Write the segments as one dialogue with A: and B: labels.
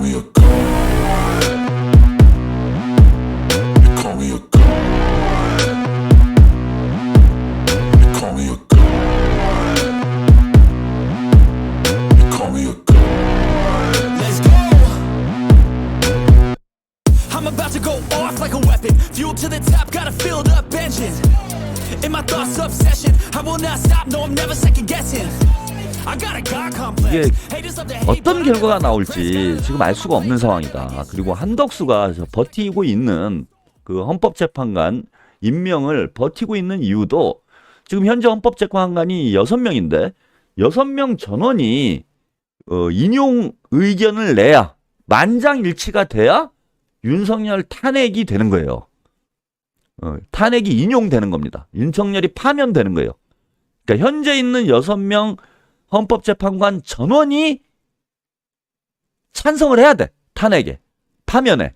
A: me a god. You call me a god. You call me a god. You call me a god.
B: Let's go. I'm about to go off like a weapon. Fuel to the top, got a filled up engine. In my thoughts, obsession. I will not stop, no, I'm never second guessing. I got a God complex.
C: 이게
B: Haters love to hate,
C: 어떤
B: but I
C: 결과가
B: never
C: 나올지 지금 알 수가 없는 상황이다. 그리고 한덕수가 버티고 있는 그 헌법재판관 임명을 버티고 있는 이유도 지금 현재 헌법재판관이 6명인데 6명 전원이 인용 의견을 내야 만장일치가 돼야 윤석열 탄핵이 되는 거예요. 탄핵이 인용되는 겁니다. 윤석열이 파면되는 거예요. 그러니까 현재 있는 6명 헌법재판관 전원이 찬성을 해야 돼. 탄핵에. 파면에.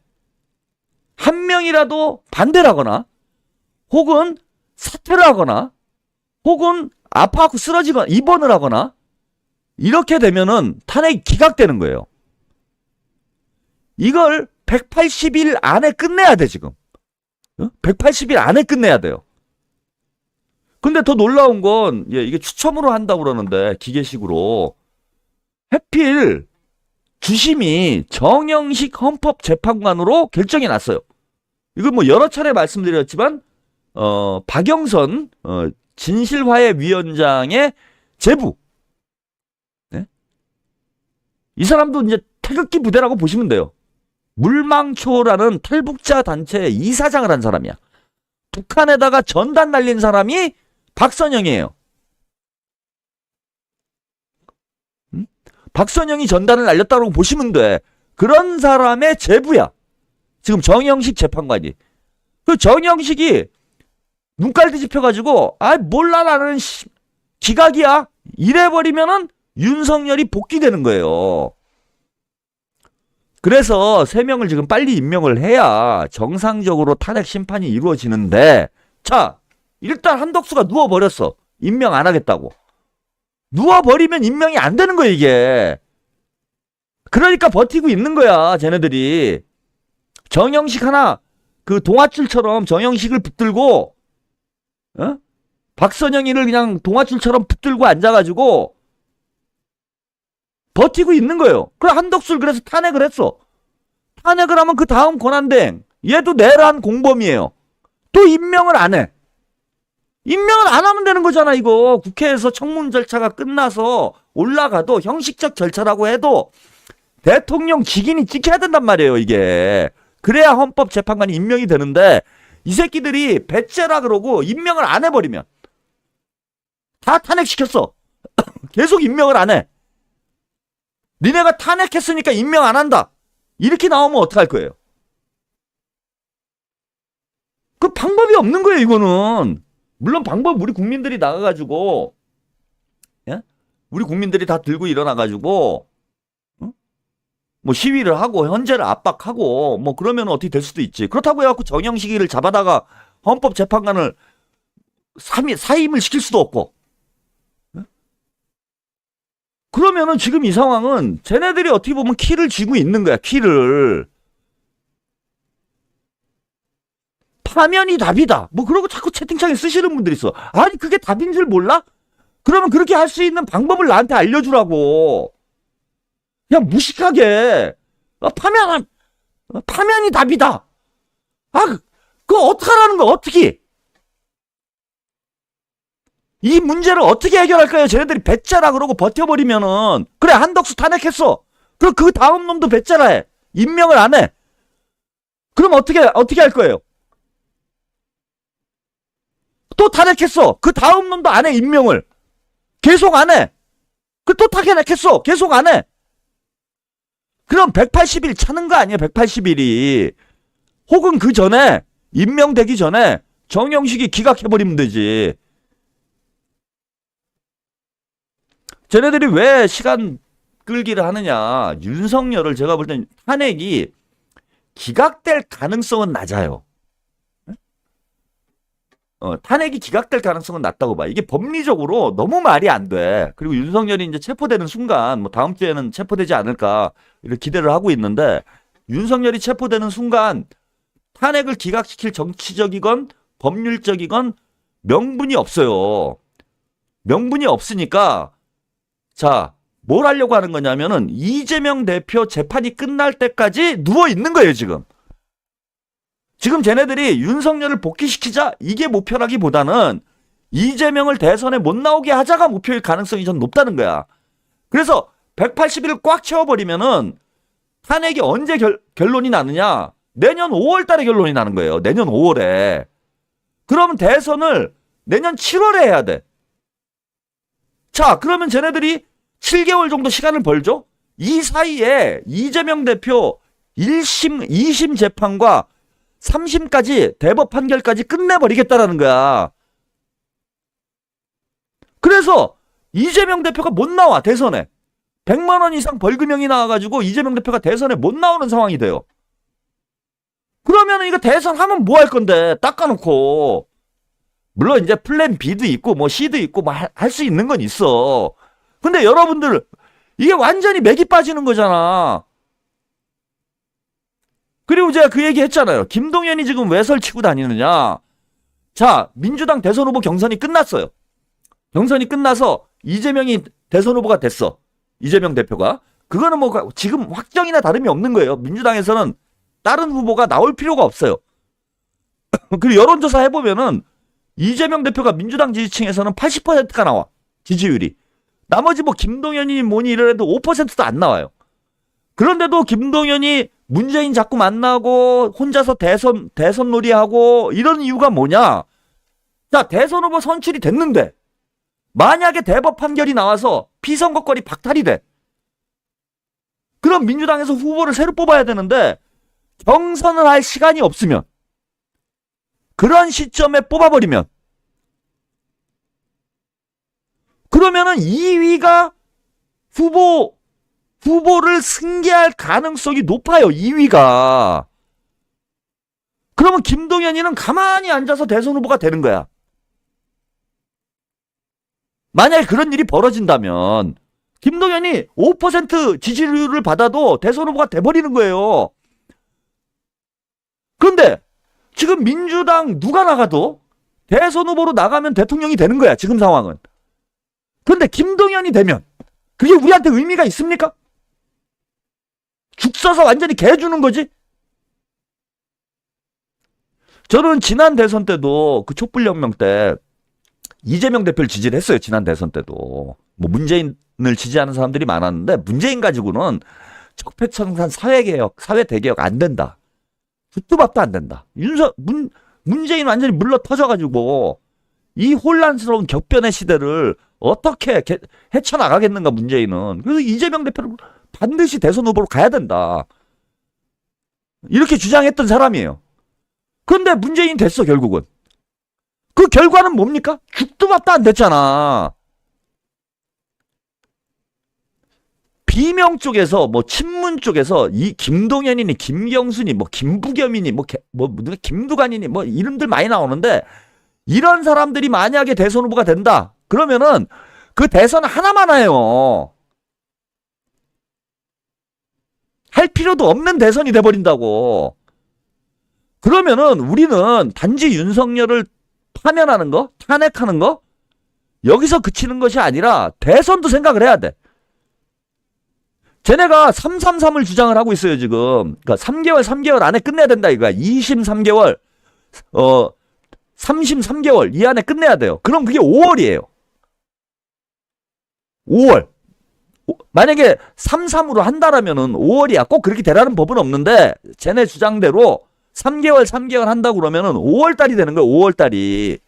C: 한 명이라도 반대를 하거나 혹은 사퇴를 하거나 혹은 아파갖고 쓰러지거나 입원을 하거나 이렇게 되면은 탄핵이 기각되는 거예요. 이걸 180일 안에 끝내야 돼 지금. 180일 안에 끝내야 돼요. 근데 더 놀라운 건 이게 추첨으로 한다고 그러는데 기계식으로 하필 주심이 정영식 헌법재판관으로 결정이 났어요. 이건 뭐 여러 차례 말씀드렸지만 박영선 진실화해위원장의 제부. 네? 이 사람도 이제 태극기 부대라고 보시면 돼요. 물망초라는 탈북자 단체의 이사장을 한 사람이야. 북한에다가 전단 날린 사람이 박선영이에요. 박선영이 전단을 날렸다고 보시면 돼. 그런 사람의 제부야. 지금 정영식 재판관이. 그 정영식이 눈깔 뒤집혀가지고 몰라 나는 기각이야. 이래버리면은 윤석열이 복귀되는 거예요. 그래서 3명을 지금 빨리 임명을 해야 정상적으로 탄핵 심판이 이루어지는데 자 일단 한덕수가 누워버렸어. 임명 안 하겠다고. 누워버리면 임명이 안 되는 거야 이게. 그러니까 버티고 있는 거야 쟤네들이. 정영식 하나 그 동아줄처럼 정영식을 붙들고 박선영이를 그냥 동아줄처럼 붙들고 앉아가지고 버티고 있는 거예요. 그래 한덕수를 그래서 탄핵을 했어. 탄핵을 하면 그 다음 권한대행 얘도 내란 공범이에요. 또 임명을 안 해. 임명을 안 하면 되는 거잖아 이거. 국회에서 청문 절차가 끝나서 올라가도 형식적 절차라고 해도 대통령 직인이 지켜야 된단 말이에요 이게. 그래야 헌법재판관이 임명이 되는데 이 새끼들이 배째라 그러고 임명을 안 해버리면 다 탄핵시켰어. 계속 임명을 안 해. 니네가 탄핵했으니까 임명 안 한다. 이렇게 나오면 어떡할 거예요? 그 방법이 없는 거예요 이거는. 물론 방법 우리 국민들이 나가가지고 우리 국민들이 다 들고 일어나가지고 뭐 시위를 하고 헌재를 압박하고 뭐 그러면 어떻게 될 수도 있지. 그렇다고 해갖고 정영식이를 잡아다가 헌법재판관을 사임을 시킬 수도 없고. 그러면은 지금 이 상황은 쟤네들이 어떻게 보면 키를 쥐고 있는 거야. 키를. 파면이 답이다. 뭐 그러고 자꾸 채팅창에 쓰시는 분들이 있어. 아니 그게 답인 줄 몰라? 그러면 그렇게 할 수 있는 방법을 나한테 알려주라고. 그냥 무식하게 파면이 답이다. 그거 어떡하라는 거야 어떻게? 이 문제를 어떻게 해결할 거예요? 쟤네들이 배째라 그러고 버텨버리면은 그래 한덕수 탄핵했어. 그럼 그 다음 놈도 배째라 해. 임명을 안 해. 그럼 어떻게 할 거예요? 또 탄핵했어. 그 다음 놈도 안 해. 임명을 계속 안 해. 그 또 탄핵했어. 계속 안 해. 그럼 180일 차는 거 아니야 180일이. 혹은 그 전에 임명되기 전에 정영식이 기각해버리면 되지. 쟤네들이 왜 시간 끌기를 하느냐. 윤석열을 제가 볼 땐 탄핵이 기각될 가능성은 낮아요. 탄핵이 기각될 가능성은 낮다고 봐. 이게 법리적으로 너무 말이 안 돼. 그리고 윤석열이 이제 체포되는 순간, 뭐 다음 주에는 체포되지 않을까 이렇게 기대를 하고 있는데, 윤석열이 체포되는 순간 탄핵을 기각시킬 정치적이건 법률적이건 명분이 없어요. 명분이 없으니까, 자, 뭘 하려고 하는 거냐면은 이재명 대표 재판이 끝날 때까지 누워 있는 거예요, 지금. 지금 쟤네들이 윤석열을 복귀시키자 이게 목표라기보다는 이재명을 대선에 못 나오게 하자가 목표일 가능성이 전 높다는 거야. 그래서 180일을 꽉 채워버리면은 탄핵이 언제 결론이 나느냐? 내년 5월 달에 결론이 나는 거예요. 내년 5월에. 그러면 대선을 내년 7월에 해야 돼. 자, 그러면 쟤네들이 7개월 정도 시간을 벌죠? 이 사이에 이재명 대표 1심, 2심 재판과 3심까지 대법 판결까지 끝내버리겠다라는 거야. 그래서 이재명 대표가 못 나와, 대선에. 100만 원 이상 벌금형이 나와가지고 이재명 대표가 대선에 못 나오는 상황이 돼요. 그러면 이거 대선 하면 뭐 할 건데, 닦아놓고. 물론 이제 플랜 B도 있고 뭐 C도 있고 뭐 할 수 있는 건 있어. 근데 여러분들 이게 완전히 맥이 빠지는 거잖아. 그리고 제가 그 얘기 했잖아요. 김동연이 지금 왜 설치고 다니느냐. 자, 민주당 대선 후보 경선이 끝났어요. 경선이 끝나서 이재명이 대선 후보가 됐어. 이재명 대표가. 그거는 뭐 지금 확정이나 다름이 없는 거예요. 민주당에서는 다른 후보가 나올 필요가 없어요. 그리고 여론조사 해보면은 이재명 대표가 민주당 지지층에서는 80%가 나와. 지지율이. 나머지 뭐 김동연이 뭐니 이래도 5%도 안 나와요. 그런데도 김동연이 문재인 자꾸 만나고 혼자서 대선 놀이하고 이런 이유가 뭐냐? 자, 대선 후보 선출이 됐는데 만약에 대법 판결이 나와서 피선거권이 박탈이 돼. 그럼 민주당에서 후보를 새로 뽑아야 되는데 경선을 할 시간이 없으면 그런 시점에 뽑아버리면 그러면은 2위가 후보를 승계할 가능성이 높아요. 2위가. 그러면 김동연이는 가만히 앉아서 대선 후보가 되는 거야. 만약에 그런 일이 벌어진다면 김동연이 5% 지지율을 받아도 대선 후보가 돼버리는 거예요. 그런데 지금 민주당 누가 나가도 대선 후보로 나가면 대통령이 되는 거야. 지금 상황은. 그런데 김동연이 되면 그게 우리한테 의미가 있습니까? 죽 써서 완전히 개 주는 거지? 저는 지난 대선 때도 그 촛불혁명 때 이재명 대표를 지지를 했어요. 지난 대선 때도. 뭐 문재인을 지지하는 사람들이 많았는데 문재인 가지고는 적폐청산 사회개혁, 사회대개혁 안 된다. 굿두밥도 안 된다. 문재인 완전히 물러 터져가지고 이 혼란스러운 격변의 시대를 어떻게 헤쳐나가겠는가 문재인은. 그래서 이재명 대표를 반드시 대선 후보로 가야 된다. 이렇게 주장했던 사람이에요. 그런데 문재인이 됐어 결국은. 그 결과는 뭡니까? 죽도 밥도 안 됐잖아. 비명 쪽에서 뭐 친문 쪽에서 이 김동연이니 김경순이 뭐 김부겸이니 뭐 누가 김두관이니 뭐 이름들 많이 나오는데 이런 사람들이 만약에 대선 후보가 된다. 그러면은 그 대선 하나만 해요. 할 필요도 없는 대선이 돼버린다고. 그러면은 우리는 단지 윤석열을 파면하는 거, 탄핵하는 거 여기서 그치는 것이 아니라 대선도 생각을 해야 돼. 쟤네가 333을 주장을 하고 있어요 지금. 그러니까 3개월 안에 끝내야 된다 이거야. 2심 3개월, 3심 3개월 이 안에 끝내야 돼요. 그럼 그게 5월이에요. 5월. 만약에 3.3으로 한다라면은 5월이야. 꼭 그렇게 되라는 법은 없는데 쟤네 주장대로 3개월 한다고 그러면은 5월달이 되는 거예요. 5월달이.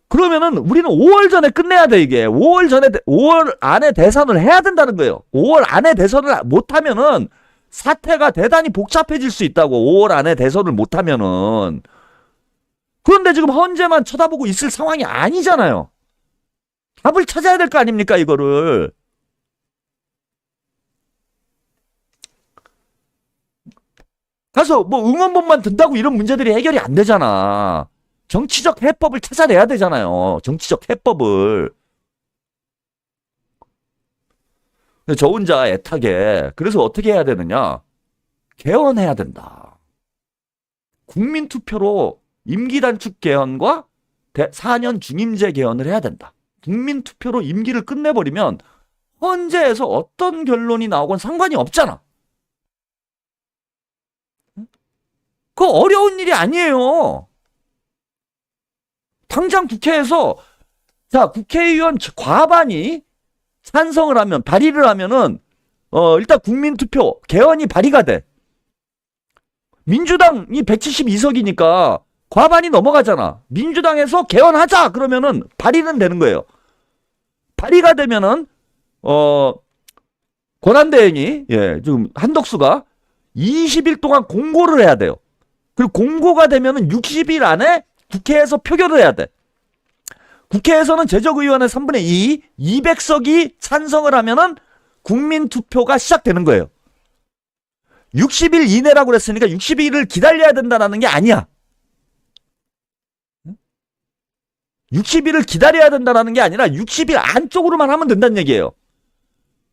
C: 그러면은 우리는 5월 전에 끝내야 돼 이게. 5월 안에 대선을 해야 된다는 거예요. 5월 안에 대선을 못하면은 사태가 대단히 복잡해질 수 있다고. 5월 안에 대선을 못하면은. 그런데 지금 헌재만 쳐다보고 있을 상황이 아니잖아요. 답을 찾아야 될 거 아닙니까 이거를. 가서 뭐 응원봉만 든다고 이런 문제들이 해결이 안 되잖아. 정치적 해법을 찾아내야 되잖아요. 정치적 해법을. 근데 저 혼자 애타게 그래서 어떻게 해야 되느냐? 개헌해야 된다. 국민투표로 임기 단축 개헌과 4년 중임제 개헌을 해야 된다. 국민투표로 임기를 끝내버리면 헌재에서 어떤 결론이 나오건 상관이 없잖아. 그거 어려운 일이 아니에요. 당장 국회에서 자 국회의원 과반이 찬성을 하면 발의를 하면은 일단 국민투표 개헌이 발의가 돼. 민주당이 172석이니까 과반이 넘어가잖아. 민주당에서 개헌하자 그러면은 발의는 되는 거예요. 발의가 되면은 권한대행이 지금 한덕수가 20일 동안 공고를 해야 돼요. 그리고 공고가 되면은 60일 안에 국회에서 표결을 해야 돼. 국회에서는 제적의원의 3분의 2, 200석이 찬성을 하면은 국민투표가 시작되는 거예요. 60일 이내라고 그랬으니까 60일을 기다려야 된다는 게 아니야. 60일을 기다려야 된다는 게 아니라 60일 안쪽으로만 하면 된다는 얘기예요.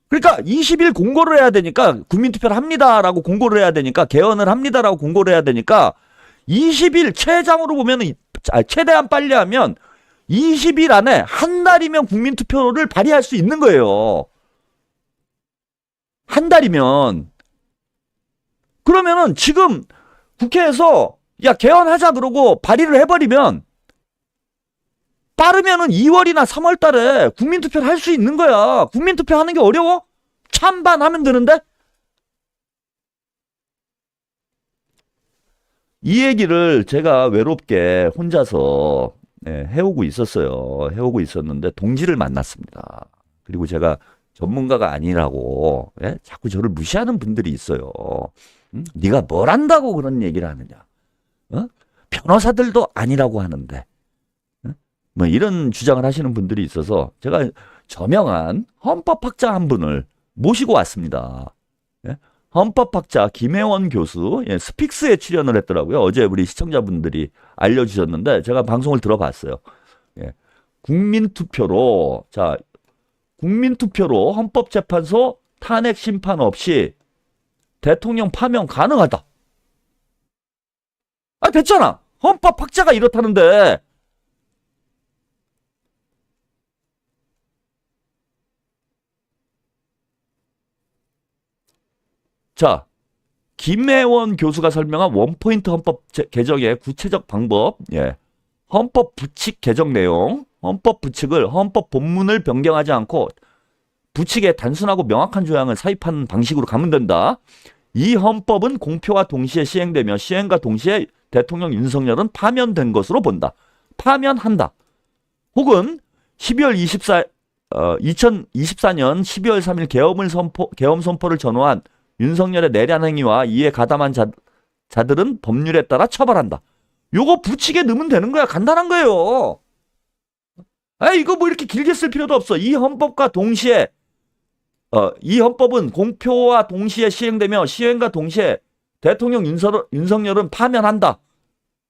C: 그러니까 20일 공고를 해야 되니까 국민투표를 합니다라고 공고를 해야 되니까 개헌을 합니다라고 공고를 해야 되니까 20일 최장으로 보면 최대한 빨리 하면 20일 안에 한 달이면 국민투표를 발의할 수 있는 거예요. 한 달이면. 그러면은 지금 국회에서 야 개헌하자 그러고 발의를 해버리면 빠르면은 2월이나 3월 달에 국민투표를 할 수 있는 거야. 국민투표 하는 게 어려워? 찬반하면 되는데? 이 얘기를 제가 외롭게 혼자서 해오고 있었어요. 해오고 있었는데 동지를 만났습니다. 그리고 제가 전문가가 아니라고 자꾸 저를 무시하는 분들이 있어요. 응? 네가 뭘 안다고 그런 얘기를 하느냐. 변호사들도 아니라고 하는데. 뭐 이런 주장을 하시는 분들이 있어서 제가 저명한 헌법학자 한 분을 모시고 왔습니다. 헌법학자 김혜원 교수 스픽스에 출연을 했더라고요. 어제 우리 시청자분들이 알려주셨는데 제가 방송을 들어봤어요. 국민투표로 헌법재판소 탄핵 심판 없이 대통령 파면 가능하다. 아 됐잖아. 헌법학자가 이렇다는데. 자, 김혜원 교수가 설명한 원포인트 헌법 개정의 구체적 방법, 헌법 부칙 개정 내용, 헌법 부칙을 헌법 본문을 변경하지 않고 부칙에 단순하고 명확한 조항을 삽입하는 방식으로 가면 된다. 이 헌법은 공표와 동시에 시행되며 시행과 동시에 대통령 윤석열은 파면된 것으로 본다. 파면한다. 혹은 2024년 12월 3일 계엄 선포를 전후한 윤석열의 내란 행위와 이에 가담한 자들은 법률에 따라 처벌한다. 요거 부칙에 넣으면 되는 거야. 간단한 거예요. 이거 뭐 이렇게 길게 쓸 필요도 없어. 이 헌법과 동시에 이 헌법은 공표와 동시에 시행되며 시행과 동시에 대통령 윤석열은 파면한다.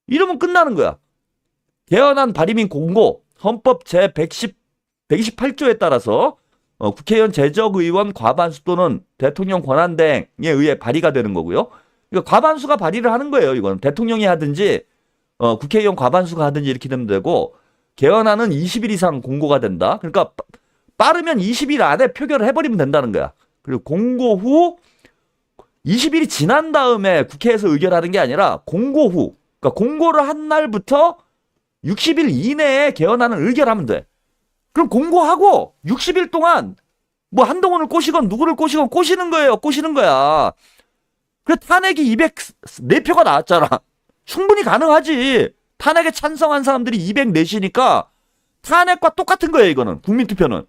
C: 이러면 끝나는 거야. 개헌안 발의 및 공고 헌법 제128조에 따라서 국회의원 제적의원 과반수 또는 대통령 권한대행에 의해 발의가 되는 거고요. 그러니까 과반수가 발의를 하는 거예요. 이건 대통령이 하든지 국회의원 과반수가 하든지 이렇게 되면 되고 개헌안은 20일 이상 공고가 된다. 그러니까 빠르면 20일 안에 표결을 해버리면 된다는 거야. 그리고 공고 후 20일이 지난 다음에 국회에서 의결하는 게 아니라 공고 후, 그러니까 공고를 한 날부터 60일 이내에 개헌안을 의결하면 돼. 그럼 공고하고 60일 동안 뭐 한동훈을 꼬시건 누구를 꼬시건 꼬시는 거예요. 꼬시는 거야. 그래 탄핵이 204표가 나왔잖아. 충분히 가능하지. 탄핵에 찬성한 사람들이 204시니까 탄핵과 똑같은 거예요. 이거는 국민투표는.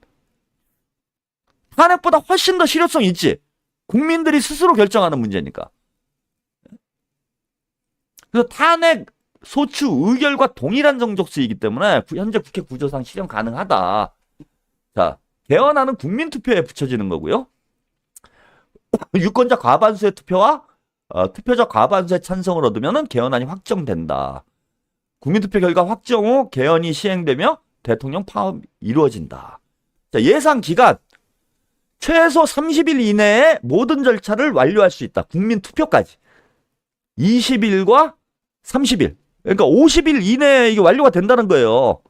C: 탄핵보다 훨씬 더 실효성이 있지. 국민들이 스스로 결정하는 문제니까. 그래서 탄핵 소추 의결과 동일한 정족수이기 때문에 현재 국회 구조상 실현 가능하다. 자, 개헌안은 국민투표에 붙여지는 거고요. 유권자 과반수의 투표와 투표적 과반수의 찬성을 얻으면 개헌안이 확정된다. 국민투표 결과 확정 후 개헌이 시행되며 대통령 파업이 이루어진다. 자, 예상 기간 최소 30일 이내에 모든 절차를 완료할 수 있다. 국민투표까지 20일과 30일, 그러니까 50일 이내에 이게 완료가 된다는 거예요.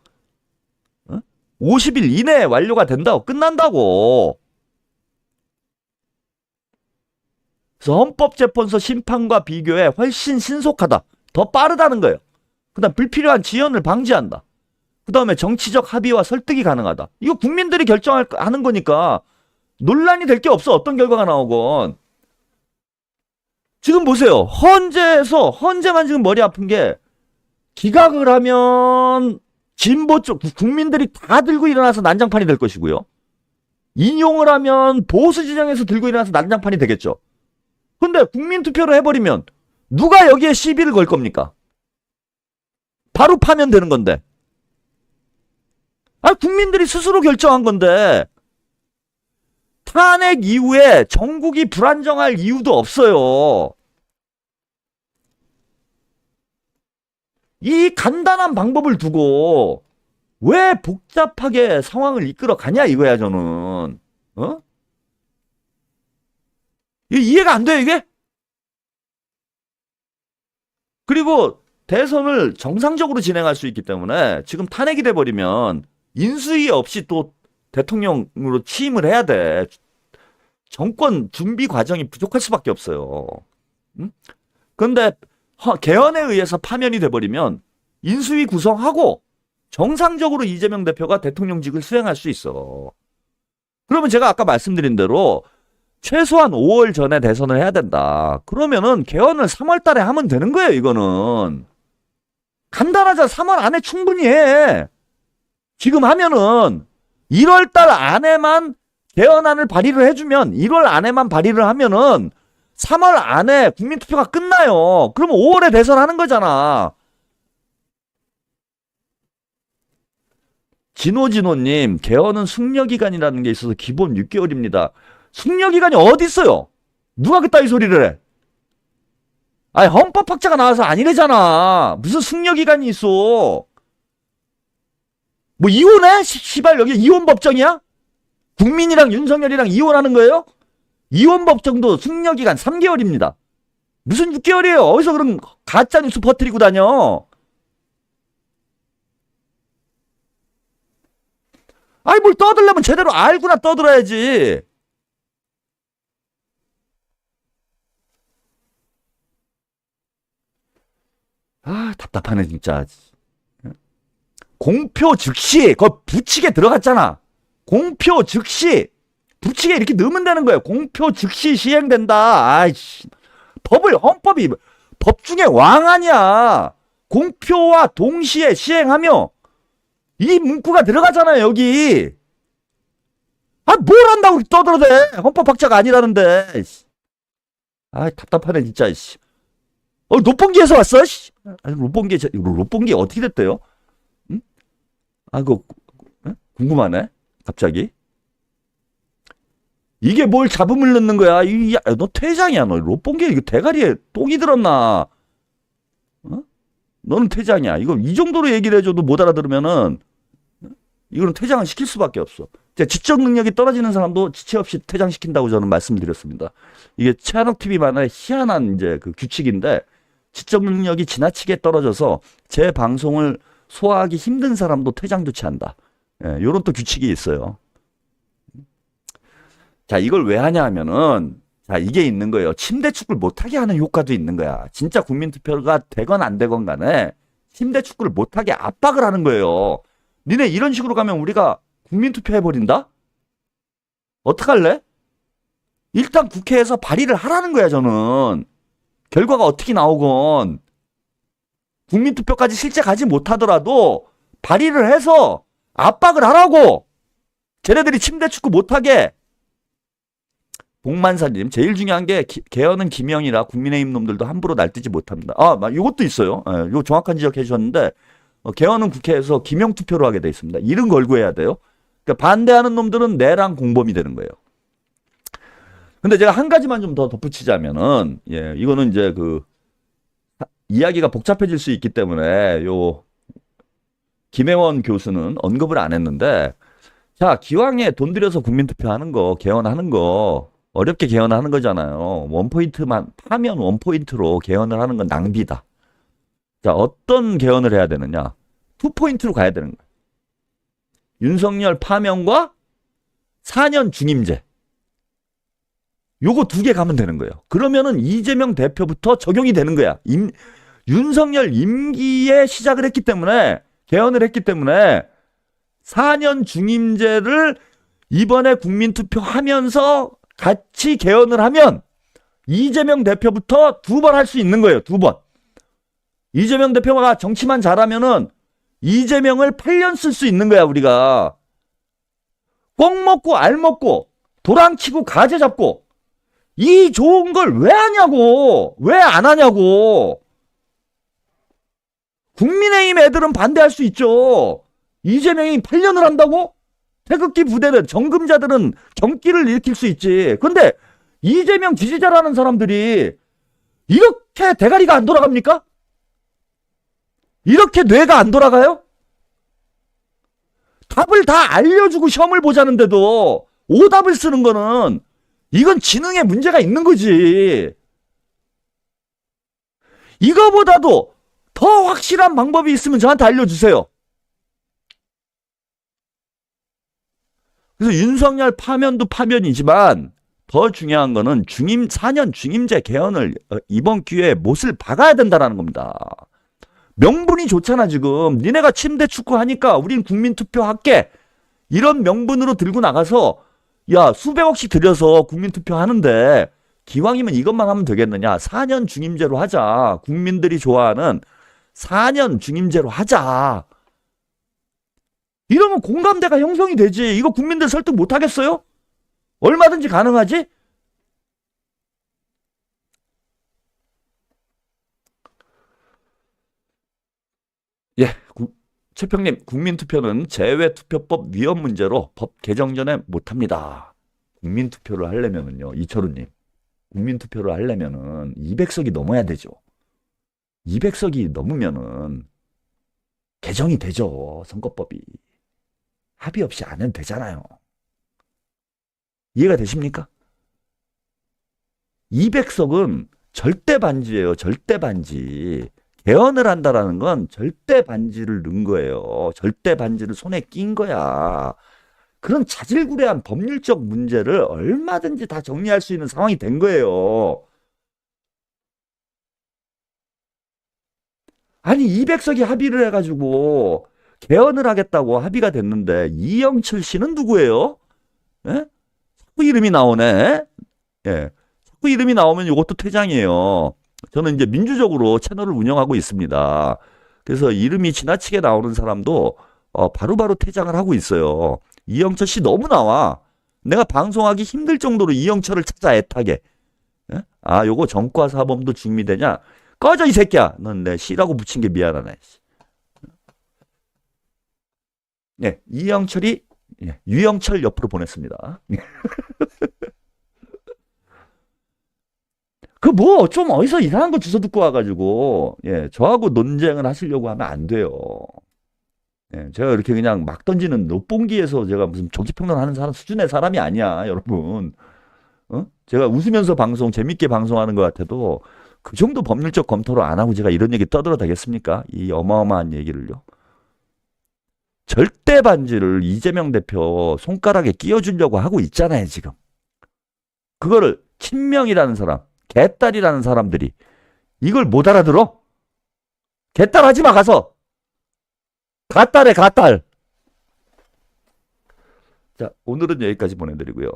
C: 50일 이내에 완료가 된다고, 끝난다고. 그래서 헌법재판소 심판과 비교해 훨씬 신속하다. 더 빠르다는 거예요. 그 다음 불필요한 지연을 방지한다. 그 다음에 정치적 합의와 설득이 가능하다. 이거 국민들이 결정하는 거니까 논란이 될 게 없어. 어떤 결과가 나오건. 지금 보세요. 헌재만 지금 머리 아픈 게, 기각을 하면 진보 쪽 국민들이 다 들고 일어나서 난장판이 될 것이고요. 인용을 하면 보수 진영에서 들고 일어나서 난장판이 되겠죠. 근데 국민투표를 해버리면 누가 여기에 시비를 걸 겁니까? 바로 파면 되는 건데. 국민들이 스스로 결정한 건데 탄핵 이후에 전국이 불안정할 이유도 없어요. 이 간단한 방법을 두고 왜 복잡하게 상황을 이끌어 가냐 이거야 저는. 이해가 안 돼 이게? 그리고 대선을 정상적으로 진행할 수 있기 때문에 지금 탄핵이 돼버리면 인수위 없이 또 대통령으로 취임을 해야 돼. 정권 준비 과정이 부족할 수밖에 없어요. 그런데 개헌에 의해서 파면이 돼버리면 인수위 구성하고 정상적으로 이재명 대표가 대통령직을 수행할 수 있어. 그러면 제가 아까 말씀드린 대로 최소한 5월 전에 대선을 해야 된다. 그러면은 개헌을 3월 달에 하면 되는 거예요, 이거는. 간단하잖아. 3월 안에 충분히 해. 지금 하면은 1월 달 안에만 개헌안을 발의를 해주면 1월 안에만 발의를 하면은 3월 안에 국민투표가 끝나요. 그러면 5월에 대선하는 거잖아. 진호님, 개헌은 숙려기간이라는 게 있어서 기본 6개월입니다. 숙려기간이 어디 있어요? 누가 그따위 소리를 해? 헌법학자가 나와서 아니래잖아. 무슨 숙려기간이 있어? 뭐 이혼해? 시발 여기 이혼법정이야? 국민이랑 윤석열이랑 이혼하는 거예요? 이혼법정도 숙려기간 3개월입니다. 무슨 6개월이에요? 어디서 그런 가짜뉴스 퍼뜨리고 다녀? 뭘 떠들려면 제대로 알고나 떠들어야지. 답답하네 진짜. 공표 즉시 그거 붙이게 들어갔잖아. 공표 즉시 붙이게 이렇게 넣으면 되는 거예요. 공표 즉시 시행된다. 헌법이 법 중에 왕 아니야. 공표와 동시에 시행하며 이 문구가 들어가잖아요 여기. 뭘 한다고 떠들어대. 헌법학자가 아니라는데. 답답하네 진짜. 롯봉기에서 왔어? 롯봉기 어떻게 됐대요? 응? 그거 궁금하네. 갑자기. 이게 뭘 잡음을 넣는 거야? 너 퇴장이야. 너 롯봉기에 이거 대가리에 똥이 들었나? 너는 퇴장이야. 이거 이 정도로 얘기를 해줘도 못 알아들으면은 이거는 퇴장을 시킬 수밖에 없어. 지적 능력이 떨어지는 사람도 지체 없이 퇴장시킨다고 저는 말씀드렸습니다. 이게 최한옥 TV만의 희한한 이제 그 규칙인데 지적 능력이 지나치게 떨어져서 제 방송을 소화하기 힘든 사람도 퇴장 조치한다. 요런 또 규칙이 있어요. 자, 이걸 왜 하냐 하면은 이게 있는 거예요. 침대 축구를 못하게 하는 효과도 있는 거야. 진짜 국민투표가 되건 안 되건 간에 침대 축구를 못하게 압박을 하는 거예요. 니네 이런 식으로 가면 우리가 국민투표 해버린다? 어떡할래? 일단 국회에서 발의를 하라는 거야 저는. 결과가 어떻게 나오건 국민투표까지 실제 가지 못하더라도 발의를 해서 압박을 하라고. 쟤네들이 침대 축구 못하게. 복만사님, 제일 중요한 게 개헌은 김영이라 국민의힘 놈들도 함부로 날뛰지 못합니다. 이것도 있어요. 이거 정확한 지적해 주셨는데 개헌은 국회에서 김영 투표로 하게 돼 있습니다. 이름 걸고 해야 돼요. 그러니까 반대하는 놈들은 내랑 공범이 되는 거예요. 근데 제가 한 가지만 좀 더 덧붙이자면은, 예, 이거는 이제 이야기가 복잡해질 수 있기 때문에, 김혜원 교수는 언급을 안 했는데, 자, 기왕에 돈 들여서 국민투표 하는 거, 개헌하는 거, 어렵게 개헌하는 거잖아요. 원포인트만, 파면 원포인트로 개헌을 하는 건 낭비다. 자, 어떤 개헌을 해야 되느냐? 투포인트로 가야 되는 거예요. 윤석열 파면과 4년 중임제. 요거 두 개 가면 되는 거예요. 그러면은 이재명 대표부터 적용이 되는 거야. 윤석열 임기에 시작을 했기 때문에, 개헌을 했기 때문에 4년 중임제를 이번에 국민투표 하면서 같이 개헌을 하면 이재명 대표부터 두 번 할 수 있는 거예요. 두 번. 이재명 대표가 정치만 잘하면은 이재명을 8년 쓸 수 있는 거야, 우리가. 꽁 먹고 알 먹고 도랑치고 가재 잡고 이 좋은 걸 왜 하냐고. 왜 안 하냐고. 국민의힘 애들은 반대할 수 있죠. 이재명이 8년을 한다고? 태극기 부대는 정금자들은 경기를 일으킬 수 있지. 근데 이재명 지지자라는 사람들이 이렇게 대가리가 안 돌아갑니까? 이렇게 뇌가 안 돌아가요? 답을 다 알려주고 시험을 보자는데도 오답을 쓰는 거는 이건 지능에 문제가 있는 거지. 이거보다도 더 확실한 방법이 있으면 저한테 알려주세요. 그래서 윤석열 파면도 파면이지만 더 중요한 거는 4년 중임제 개헌을 이번 기회에 못을 박아야 된다는 겁니다. 명분이 좋잖아 지금. 니네가 침대 축구 하니까 우린 국민투표 할게. 이런 명분으로 들고 나가서 야 수백억씩 들여서 국민투표 하는데 기왕이면 이것만 하면 되겠느냐. 4년 중임제로 하자. 국민들이 좋아하는 4년 중임제로 하자. 이러면 공감대가 형성이 되지. 이거 국민들 설득 못 하겠어요? 얼마든지 가능하지? 예, 최평님, 국민투표는 재외투표법 위헌 문제로 법 개정 전에 못합니다. 국민투표를 하려면은요, 이철우님, 국민투표를 하려면은 200석이 넘어야 되죠. 200석이 넘으면은 개정이 되죠, 선거법이. 합의 없이 안 해도 되잖아요. 이해가 되십니까? 200석은 절대 반지예요, 절대 반지. 개헌을 한다라는 건 절대 반지를 넣은 거예요. 절대 반지를 손에 낀 거야. 그런 자질구레한 법률적 문제를 얼마든지 다 정리할 수 있는 상황이 된 거예요. 아니 200석이 합의를 해가지고 개헌을 하겠다고 합의가 됐는데 이영철 씨는 누구예요? 예? 자꾸 이름이 나오네. 예. 자꾸 이름이 나오면 이것도 퇴장이에요. 저는 이제 민주적으로 채널을 운영하고 있습니다. 그래서 이름이 지나치게 나오는 사람도 바로바로 퇴장을 하고 있어요. 이영철 씨 너무 나와. 내가 방송하기 힘들 정도로 이영철을 찾아 애타게. 예? 아, 요거 전과 사범도 중미되냐? 꺼져 이 새끼야. 넌 내 씨라고 붙인 게 미안하네. 네, 이영철이 유영철 옆으로 보냈습니다. 그 뭐 좀 어디서 이상한 거 주워 듣고 와가지고 저하고 논쟁을 하시려고 하면 안 돼요. 제가 이렇게 그냥 막 던지는 녹봉기에서 제가 무슨 정치평론 하는 사람 수준의 사람이 아니야, 여러분. 제가 웃으면서 방송 재밌게 방송하는 것 같아도 그 정도 법률적 검토를 안 하고 제가 이런 얘기 떠들어 되겠습니까? 이 어마어마한 얘기를요. 절대 반지를 이재명 대표 손가락에 끼워주려고 하고 있잖아요, 지금. 그거를 친명이라는 사람, 개딸이라는 사람들이 이걸 못 알아들어? 개딸 하지 마, 가서. 가딸해, 가딸. 자, 오늘은 여기까지 보내드리고요.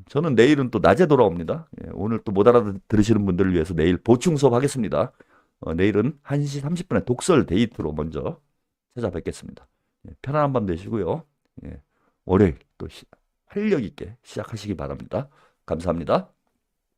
C: 저는 내일은 또 낮에 돌아옵니다. 오늘 또 못 알아들으시는 분들을 위해서 내일 보충 수업 하겠습니다. 내일은 1시 30분에 독설 데이트로 먼저 찾아뵙겠습니다. 편안한 밤 되시고요. 월요일 또 활력 있게 시작하시기 바랍니다. 감사합니다.